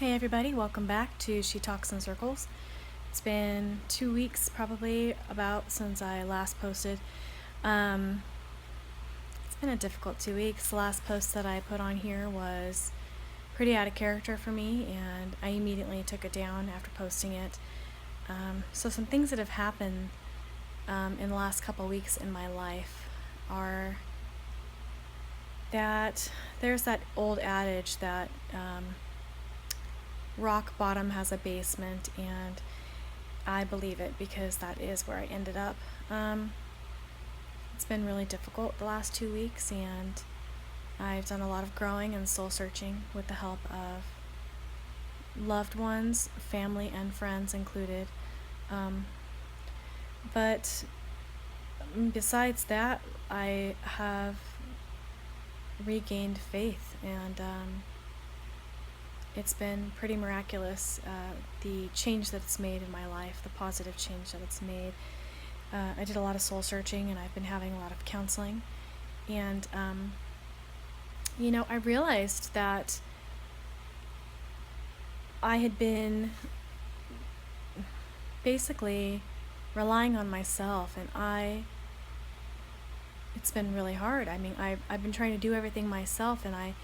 Hey everybody, welcome back to She Talks in Circles. It's been 2 weeks probably about since I last posted. It's been a difficult 2 weeks. The last post that I put on here was pretty out of character for me, and I immediately took it down after posting it. So some things that have happened in the last couple weeks in my life are that there's that old adage that rock bottom has a basement, and I believe it because that is where I ended up. It's been really difficult the last 2 weeks, and I've done a lot of growing and soul searching with the help of loved ones, family, and friends included. But besides that, I have regained faith, and it's been pretty miraculous, the change that it's made in my life, the positive change that it's made. I did a lot of soul searching, and I've been having a lot of counseling. And, I realized that I had been basically relying on myself, and it's been really hard. I mean, I've been trying to do everything myself, and I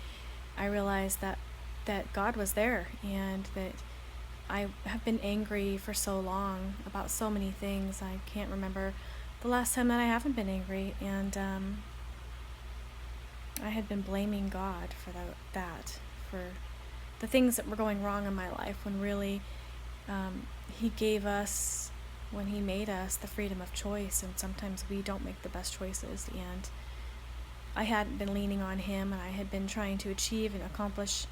realized that God was there, and that I have been angry for so long about so many things. I can't remember the last time that I haven't been angry, and I had been blaming God for for the things that were going wrong in my life, when really He gave us, when He made us, the freedom of choice, and sometimes we don't make the best choices. And I hadn't been leaning on Him, and I had been trying to achieve and accomplish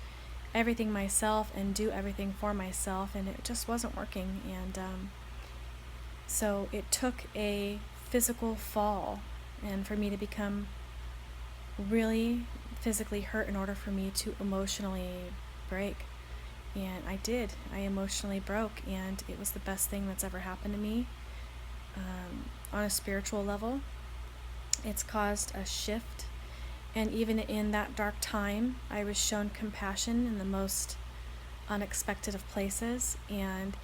everything myself and do everything for myself, and it just wasn't working. And so it took a physical fall, and for me to become really physically hurt in order for me to emotionally break. And I did. I emotionally broke, and it was the best thing that's ever happened to me. On a spiritual level, it's caused a shift. And even in that dark time, I was shown compassion in the most unexpected of places, and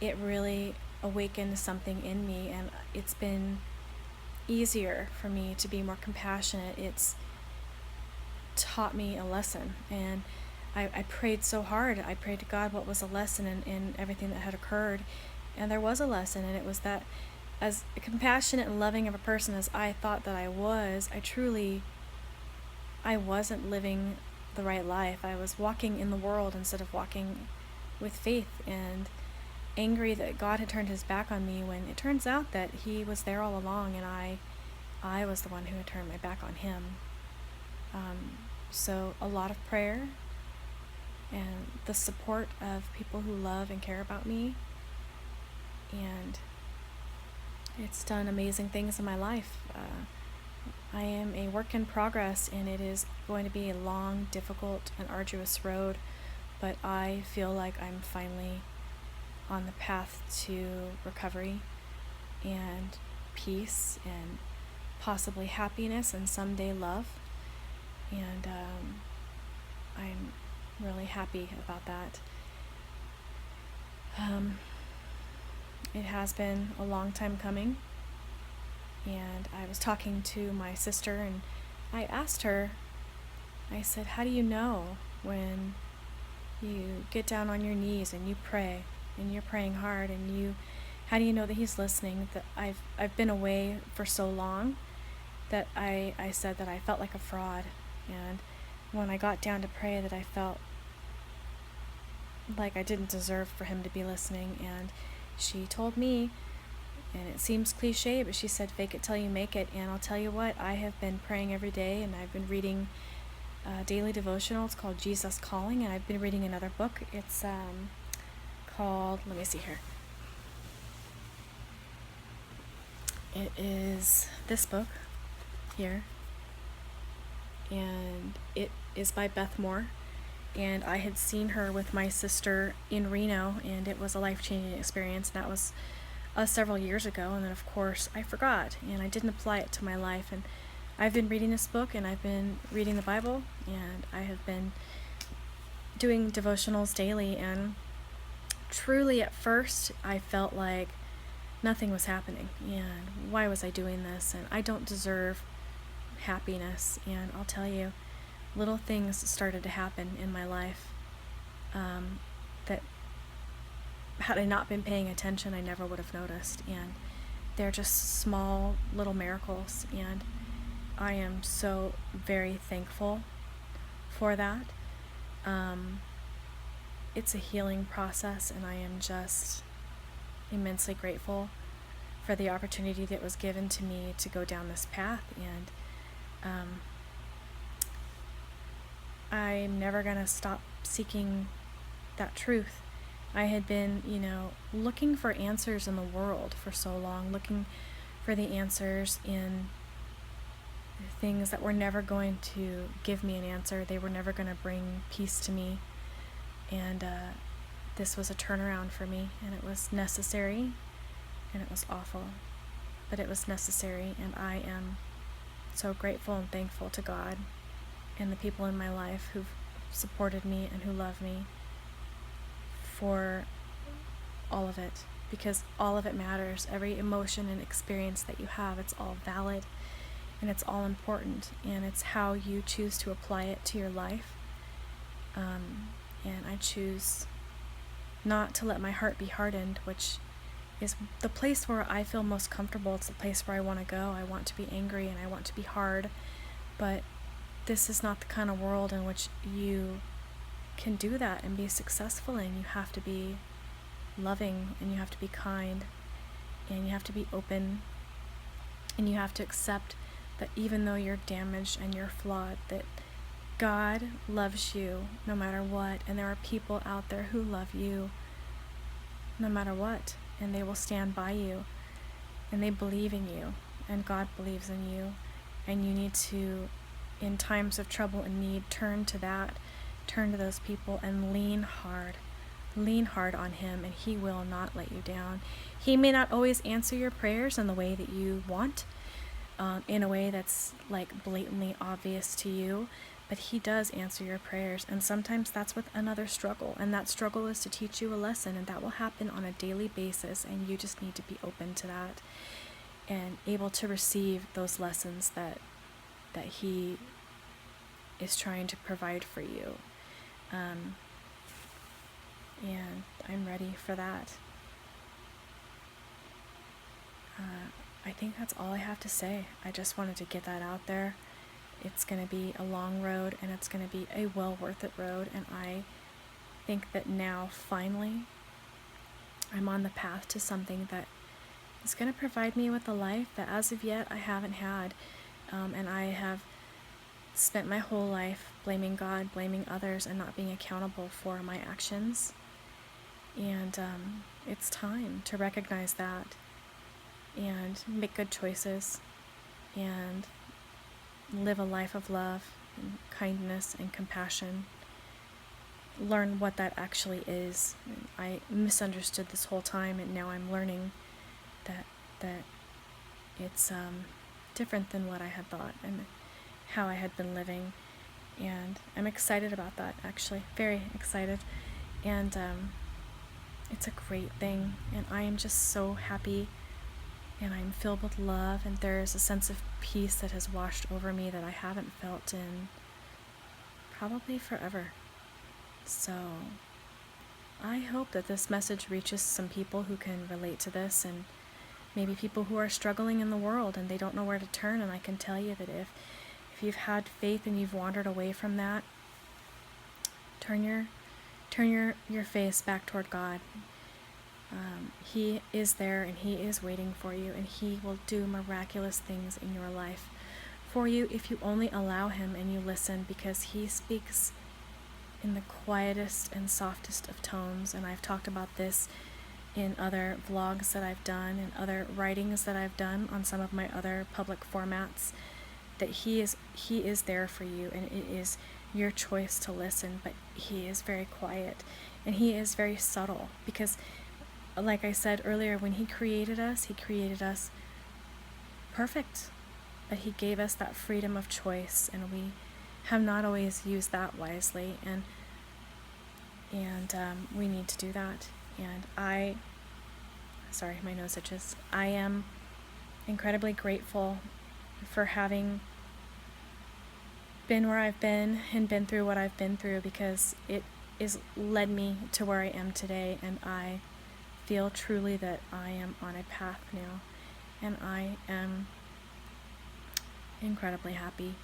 it really awakened something in me, and it's been easier for me to be more compassionate. It's taught me a lesson, and I prayed so hard. I prayed to God what was a lesson in everything that had occurred, and there was a lesson, and it was that as compassionate and loving of a person as I thought that I was, I wasn't living the right life. I was walking in the world instead of walking with faith, and angry that God had turned His back on me, when it turns out that He was there all along, and I was the one who had turned my back on Him. So a lot of prayer and the support of people who love and care about me, and it's done amazing things in my life. I am a work in progress, and it is going to be a long, difficult, and arduous road, but I feel like I'm finally on the path to recovery and peace and possibly happiness and someday love. And I'm really happy about that. It has been a long time coming. And I was talking to my sister, and I asked her, I said, how do you know when you get down on your knees and you pray, and you're praying hard, and how do you know that He's listening? That I've been away for so long that I said that I felt like a fraud, and when I got down to pray, that I felt like I didn't deserve for Him to be listening. And she told me, and it seems cliche, but she said, fake it till you make it. And I'll tell you what, I have been praying every day, and I've been reading a daily devotional. It's called Jesus Calling, and I've been reading another book. It's called, let me see here. It is this book here, and it is by Beth Moore. And I had seen her with my sister in Reno, and it was a life-changing experience. And that was several years ago, and then of course I forgot, and I didn't apply it to my life. And I've been reading this book, and I've been reading the Bible, and I have been doing devotionals daily, and truly at first I felt like nothing was happening, and why was I doing this, and I don't deserve happiness. And I'll tell you, little things started to happen in my life that had I not been paying attention, I never would have noticed. And they're just small little miracles, and I am so very thankful for that. It's a healing process, and I am just immensely grateful for the opportunity that was given to me to go down this path. And I'm never going to stop seeking that truth. I had been, looking for answers in the world for so long, looking for the answers in things that were never going to give me an answer. They were never going to bring peace to me. And this was a turnaround for me, and it was necessary, and it was awful, but it was necessary. And I am so grateful and thankful to God and the people in my life who've supported me and who love me for all of it, because all of it matters. Every emotion and experience that you have, it's all valid, and it's all important, and it's how you choose to apply it to your life. And I choose not to let my heart be hardened, which is the place where I feel most comfortable. It's the place where I want to go. I want to be angry and I want to be hard, but this is not the kind of world in which you can do that and be successful in. You have to be loving, and you have to be kind, and you have to be open, and you have to accept that even though you're damaged and you're flawed, that God loves you no matter what, and there are people out there who love you no matter what, and they will stand by you, and they believe in you, and God believes in you, and you need to, in times of trouble and need, turn to those people and lean hard on Him, and He will not let you down. He may not always answer your prayers in the way that you want, in a way that's like blatantly obvious to you, but He does answer your prayers, and sometimes that's with another struggle, and that struggle is to teach you a lesson, and that will happen on a daily basis, and you just need to be open to that and able to receive those lessons that He is trying to provide for you. And I'm ready for that. I think that's all I have to say. I just wanted to get that out there. It's going to be a long road, and it's going to be a well worth it road, and I think that now, finally, I'm on the path to something that is going to provide me with a life that as of yet I haven't had, and I have spent my whole life blaming God, blaming others, and not being accountable for my actions. And it's time to recognize that and make good choices and live a life of love and kindness and compassion. Learn what that actually is. I misunderstood this whole time, and now I'm learning that it's different than what I had thought and how I had been living. And I'm excited about that, actually, very excited. And it's a great thing, and I am just so happy, and I'm filled with love, and there's a sense of peace that has washed over me that I haven't felt in probably forever. So I hope that this message reaches some people who can relate to this, and maybe people who are struggling in the world and they don't know where to turn. And I can tell you that if you've had faith and you've wandered away from that, turn your face back toward God. He is there, and He is waiting for you, and He will do miraculous things in your life for you if you only allow Him and you listen, because He speaks in the quietest and softest of tones. And I've talked about this in other vlogs that I've done and other writings that I've done on some of my other public formats, that He is there for you, and it is your choice to listen. But He is very quiet, and He is very subtle, because like I said earlier, when He created us perfect, but He gave us that freedom of choice, and we have not always used that wisely. And And we need to do that. And sorry, my nose itches. I am incredibly grateful for having been where I've been and been through what I've been through, because it has led me to where I am today, and I feel truly that I am on a path now, and I am incredibly happy,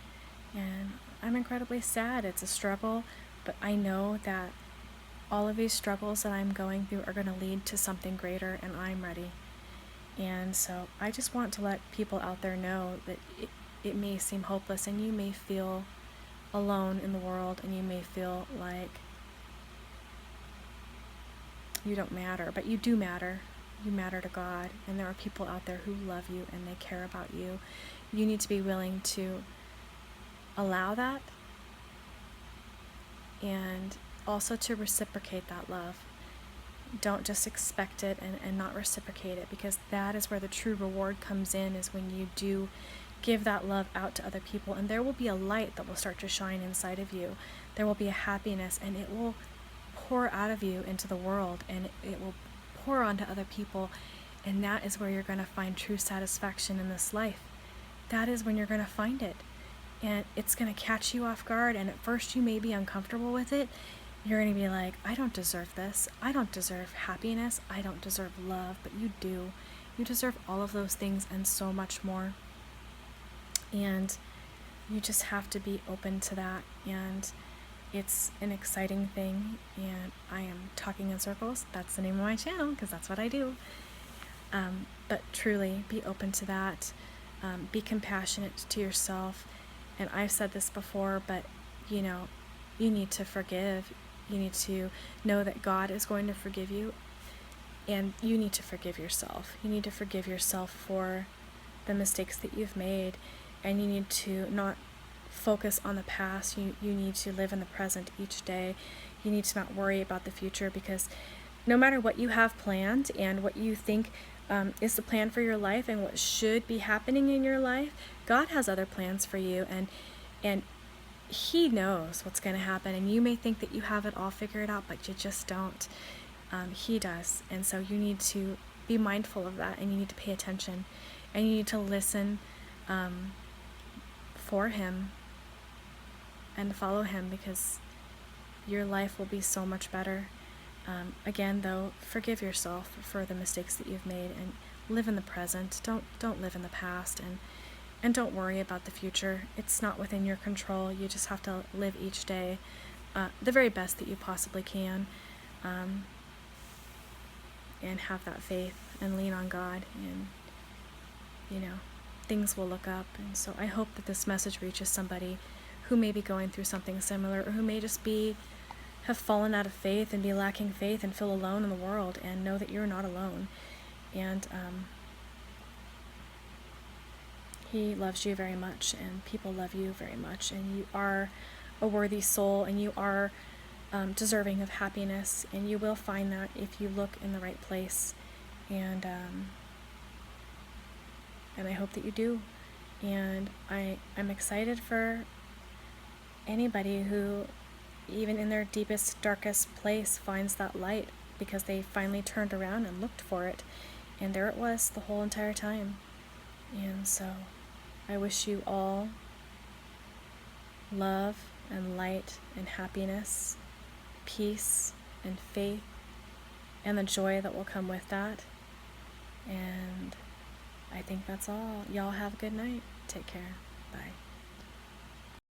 and I'm incredibly sad. It's a struggle, but I know that all of these struggles that I'm going through are going to lead to something greater, and I'm ready. And so I just want to let people out there know that it may seem hopeless, and you may feel alone in the world, and you may feel like you don't matter, but you do matter. You matter to God, and there are people out there who love you and they care about you. You need to be willing to allow that, and also to reciprocate that love. Don't just expect it and not reciprocate it, because that is where the true reward comes in, is when you do give that love out to other people, and there will be a light that will start to shine inside of you. There will be a happiness, and it will pour out of you into the world, and it will pour onto other people, and that is where you're going to find true satisfaction in this life. That is when you're going to find it, and it's going to catch you off guard, and at first you may be uncomfortable with it. You're going to be like, I don't deserve this. I don't deserve happiness. I don't deserve love, but you do. You deserve all of those things and so much more. And you just have to be open to that, and it's an exciting thing, and I am talking in circles. That's the name of my channel, because that's what I do. But truly, be open to that. Be compassionate to yourself. And I've said this before, but you need to forgive. You need to know that God is going to forgive you, and you need to forgive yourself. You need to forgive yourself for the mistakes that you've made, and you need to not focus on the past. You need to live in the present each day. You need to not worry about the future, because no matter what you have planned and what you think is the plan for your life and what should be happening in your life, God has other plans for you, and He knows what's going to happen. And you may think that you have it all figured out, but you just don't. He does. And so you need to be mindful of that, and you need to pay attention, and you need to listen for Him and follow Him, because your life will be so much better. Again, though, forgive yourself for the mistakes that you've made, and live in the present. Don't live in the past, and don't worry about the future. It's not within your control. You just have to live each day the very best that you possibly can, and have that faith and lean on God, and things will look up. And so I hope that this message reaches somebody who may be going through something similar, or who may just have fallen out of faith and be lacking faith and feel alone in the world, and know that you're not alone. And He loves you very much, and people love you very much, and you are a worthy soul, and you are deserving of happiness, and you will find that if you look in the right place. And I hope that you do. And I'm excited for anybody who, even in their deepest, darkest place, finds that light, because they finally turned around and looked for it, and there it was the whole entire time. And so I wish you all love and light and happiness, peace and faith, and the joy that will come with that. And I think that's all. Y'all have a good night. Take care. Bye.